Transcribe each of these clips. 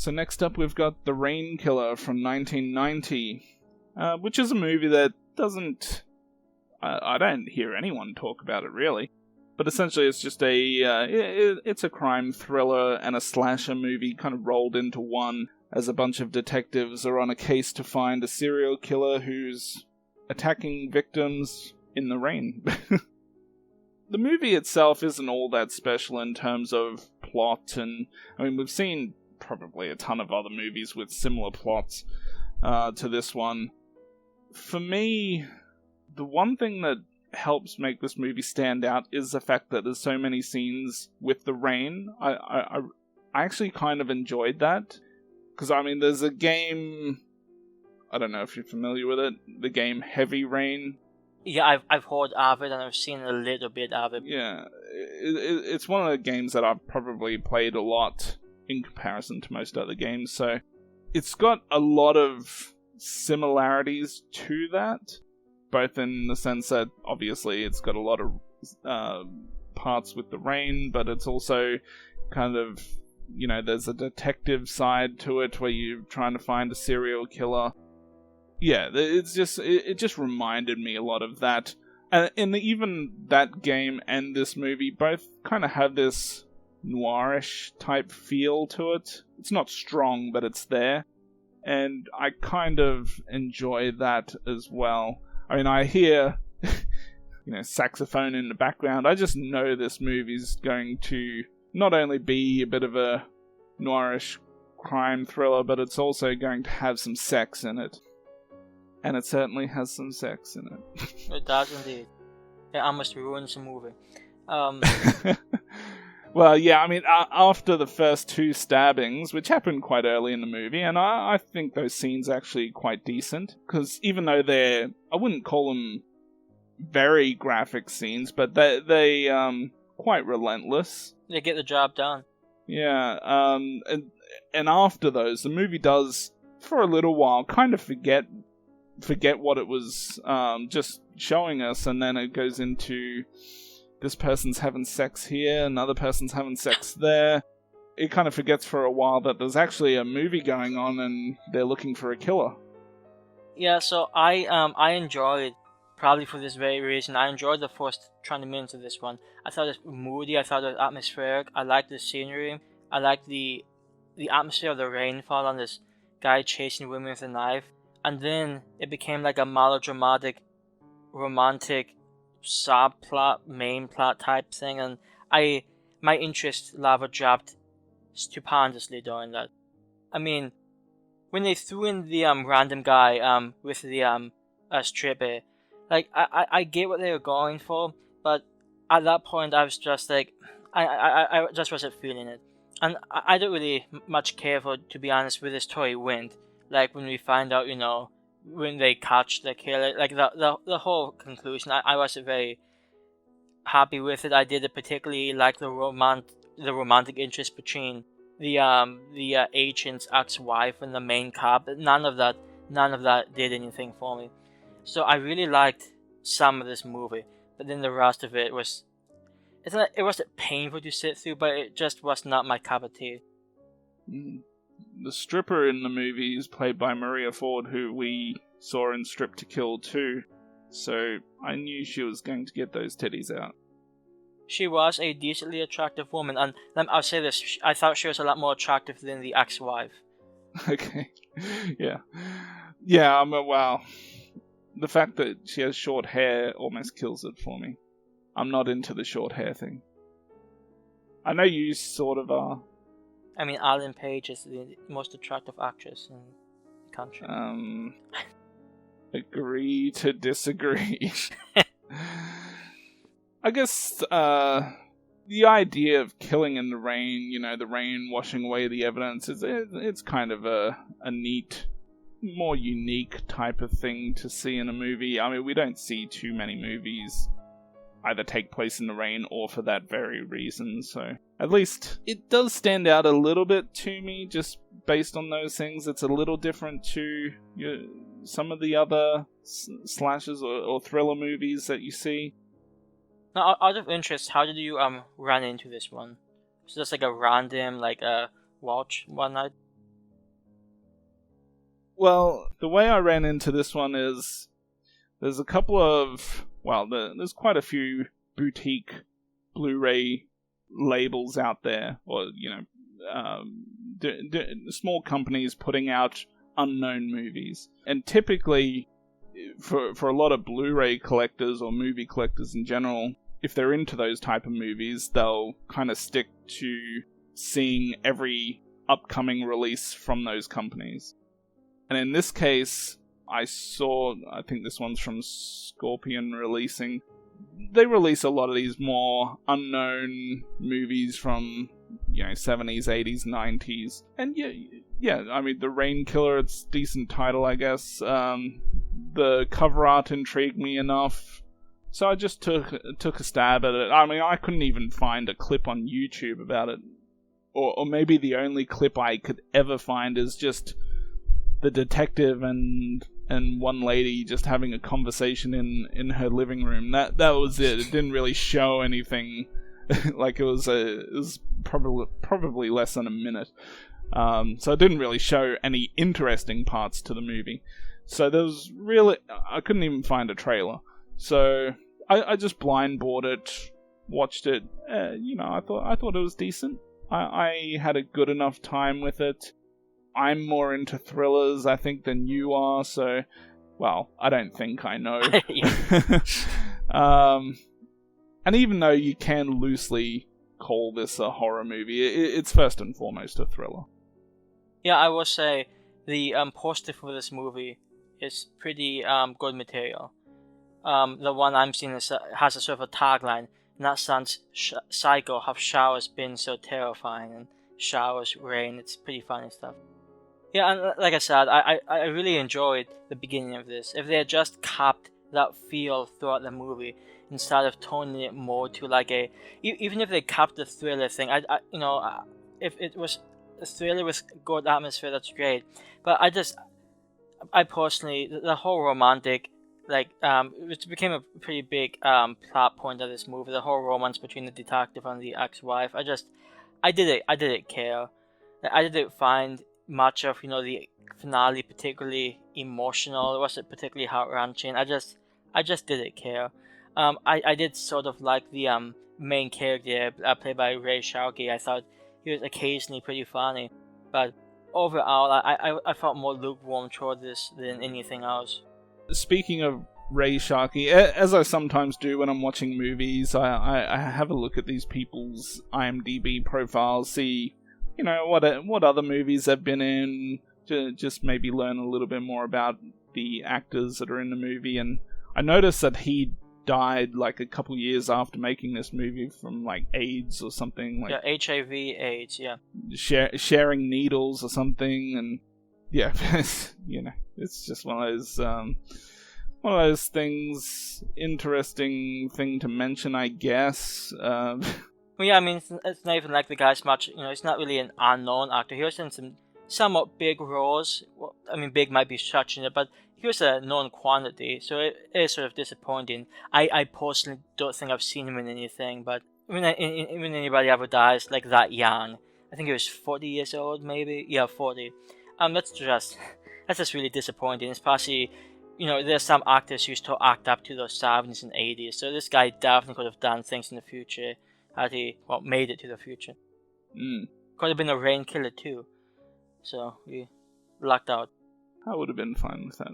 So next up we've got The Rain Killer from 1990, which is a movie that doesn't... I don't hear anyone talk about it really. But essentially it's just it's a crime thriller and a slasher movie kind of rolled into one, as a bunch of detectives are on a case to find a serial killer who's attacking victims in the rain. The movie itself isn't all that special in terms of plot, and I mean, we've seen probably a ton of other movies with similar plots to this one. For me, the one thing that helps make this movie stand out is the fact that there's so many scenes with the rain. I actually kind of enjoyed that, because I mean, there's a game, I don't know if you're familiar with it, the game Heavy Rain. Yeah, I've heard of it and I've seen a little bit of it. Yeah, it's one of the games that I've probably played a lot in comparison to most other games, so it's got a lot of similarities to that, both in the sense that obviously it's got a lot of parts with the rain, but it's also kind of, you know, there's a detective side to it where you're trying to find a serial killer. Yeah, it just reminded me a lot of that. And even that game and this movie both kind of have this noirish type feel to it. It's not strong, but it's there. And I kind of enjoy that as well. I mean, I hear, saxophone in the background. I just know this movie's going to not only be a bit of a noirish crime thriller, but it's also going to have some sex in it. And it certainly has some sex in it. It does indeed. It almost ruins the movie. Well, yeah, I mean, after the first two stabbings, which happened quite early in the movie, and I think those scenes are actually quite decent, because even though I wouldn't call them very graphic scenes, but they quite relentless. They get the job done. Yeah, and after those, the movie does, for a little while, kind of forget what it was just showing us, and then it goes into this person's having sex here, another person's having sex there. It kind of forgets for a while that there's actually a movie going on and they're looking for a killer. Yeah, so I enjoyed, probably for this very reason, I enjoyed the first 20 minutes of this one. I thought it was moody, I thought it was atmospheric, I liked the scenery, I liked the atmosphere of the rainfall on this guy chasing women with a knife. And then it became like a melodramatic, romantic subplot, main plot type thing, and my interest level dropped stupendously during that. I mean, when they threw in the random guy with the stripper, like I get what they were going for, but at that point I was just like, I just wasn't feeling it, and I don't really much care for, to be honest, where the story went. Like when we find out, when they catch the killer, like the whole conclusion, I wasn't very happy with it. I didn't particularly like the romantic interest between the agent's ex-wife and the main cop. None of that did anything for me. So I really liked some of this movie, but then the rest of it it wasn't painful to sit through, but it just was not my cup of tea. The stripper in the movie is played by Maria Ford, who we saw in Strip to Kill 2, so I knew she was going to get those titties out. She was a decently attractive woman, and I'll say this, I thought she was a lot more attractive than the ex-wife. Okay, yeah. Yeah, wow. The fact that she has short hair almost kills it for me. I'm not into the short hair thing. I know you sort of are. I mean, Ellen Page is the most attractive actress in the country. Agree to disagree. I guess the idea of killing in the rain, the rain washing away the evidence, it's kind of a neat, more unique type of thing to see in a movie. I mean, we don't see too many movies either take place in the rain or for that very reason, so at least it does stand out a little bit to me just based on those things. It's a little different to some of the other slashers or thriller movies that you see. Now, out of interest, how did you run into this one? Was it just like a random watch one night? Well, the way I ran into this one is there's a couple of, there's quite a few boutique Blu-ray labels out there, or, small companies putting out unknown movies. And typically, for a lot of Blu-ray collectors or movie collectors in general, if they're into those type of movies, they'll kind of stick to seeing every upcoming release from those companies. And in this case, I think this one's from Scorpion Releasing. They release a lot of these more unknown movies from, 70s, 80s, 90s. And yeah, I mean, The Rain Killer, it's a decent title, I guess. The cover art intrigued me enough, so I just took a stab at it. I mean, I couldn't even find a clip on YouTube about it. Or maybe the only clip I could ever find is just the detective and one lady just having a conversation in her living room. That was it. It didn't really show anything. Like it was probably less than a minute. So it didn't really show any interesting parts to the movie. So I couldn't even find a trailer. So I just blind bought it, watched it. I thought it was decent. I had a good enough time with it. I'm more into thrillers, I think, than you are, so... Well, I don't think I know. And even though you can loosely call this a horror movie, it's first and foremost a thriller. Yeah, I will say the poster for this movie is pretty good material. The one I'm seeing has a sort of a tagline, and that sounds psycho, have showers been so terrifying, and showers, rain, it's pretty funny stuff. Yeah, and like I said, I really enjoyed the beginning of this. If they had just kept that feel throughout the movie, instead of toning it more to like even if they kept the thriller thing, if it was a thriller with good atmosphere, that's great. But I personally, the whole romantic, it became a pretty big plot point of this movie. The whole romance between the detective and the ex-wife. I didn't care. I didn't find much of the finale particularly emotional. It wasn't particularly heart-wrenching. I just didn't care. I did sort of like the main character played by Ray Sharkey. I thought he was occasionally pretty funny, but overall I felt more lukewarm toward this than anything else. Speaking of Ray Sharkey, as I sometimes do when I'm watching movies, I have a look at these people's IMDb profiles, see what other movies they've been in, to just maybe learn a little bit more about the actors that are in the movie. And I noticed that he died like a couple years after making this movie from like AIDS or something. Like, yeah, HIV, AIDS, yeah. Sharing needles or something, and yeah, it's just one of those things. Interesting thing to mention, I guess. Well, yeah, I mean, it's not even like the guy's much, he's not really an unknown actor. He was in some somewhat big roles. Well, I mean, big might be stretching it, but he was a known quantity, so it is sort of disappointing. I personally don't think I've seen him in anything, but when anybody ever dies like that young, I think he was 40 years old, maybe? Yeah, 40. That's just really disappointing, especially, there's some actors who still act up to those 70s and 80s, so this guy definitely could have done things in the future. Had he made it to the future. Could have been a Rain Killer too. So we lucked out. I would have been fine with that.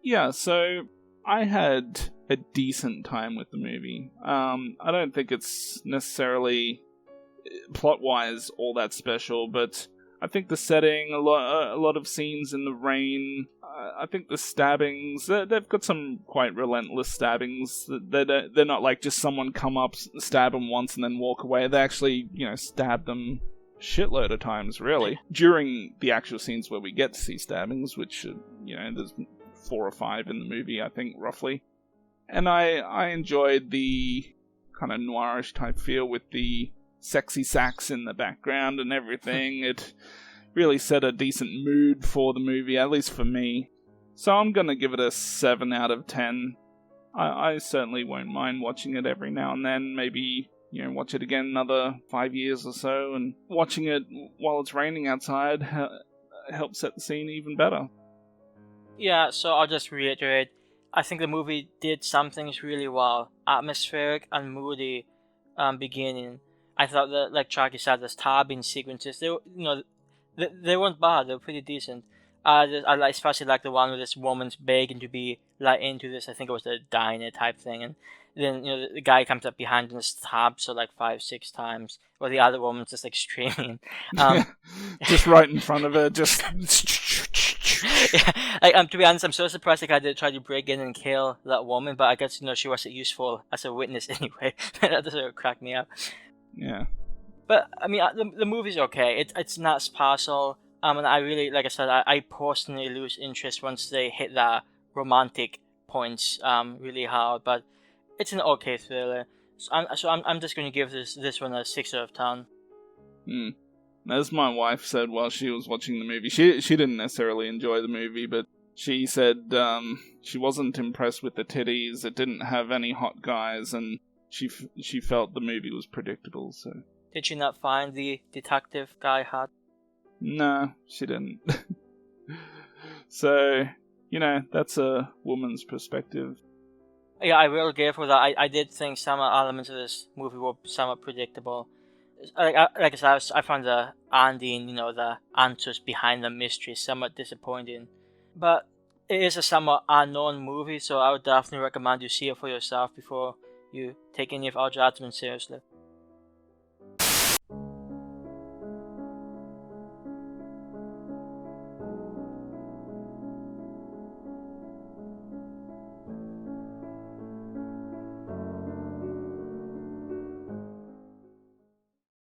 Yeah, so I had a decent time with the movie. I don't think it's necessarily plot-wise all that special, but I think the setting, a lot of scenes in the rain. I think the stabbings, they've got some quite relentless stabbings. They're not like just someone come up, stab them once, and then walk away. They actually, stab them a shitload of times, really. During the actual scenes where we get to see stabbings, which, there's 4 or 5 in the movie, I think, roughly. And I enjoyed the kind of noirish type feel with the sexy sax in the background and everything. It really set a decent mood for the movie, at least for me. So I'm gonna give it a 7 out of 10. I certainly won't mind watching it every now and then. Maybe, watch it again another 5 years or so, and watching it while it's raining outside help set the scene even better. Yeah, so I'll just reiterate. I think the movie did some things really well. Atmospheric and moody beginning. I thought that, like Chucky said, the stabbing sequences, they weren't bad. They were pretty decent. Especially like the one where this woman's begging to be let into this. I think it was the diner type thing, and then the guy comes up behind and stabs her like 5-6 times, or the other woman's just like screaming, just right in front of her, just. Yeah, to be honest, I'm so surprised the guy didn't try to break in and kill that woman, but I guess she wasn't useful as a witness anyway. That doesn't crack me up. Yeah. But I mean, the movie's okay. It's not special. And I really, like I said, I personally lose interest once they hit the romantic points really hard. But it's an okay thriller. So I'm just going to give this one a 6 out of 10. As my wife said while she was watching the movie, she didn't necessarily enjoy the movie, but she said she wasn't impressed with the titties. It didn't have any hot guys, and she felt the movie was predictable. So did you not find the detective guy hot? No, she didn't. So, that's a woman's perspective. Yeah, I will give her that. I did think some elements of this movie were somewhat predictable. Like I said, I found the ending, the answers behind the mystery somewhat disappointing. But it is a somewhat unknown movie, so I would definitely recommend you see it for yourself before you take any of our judgments seriously.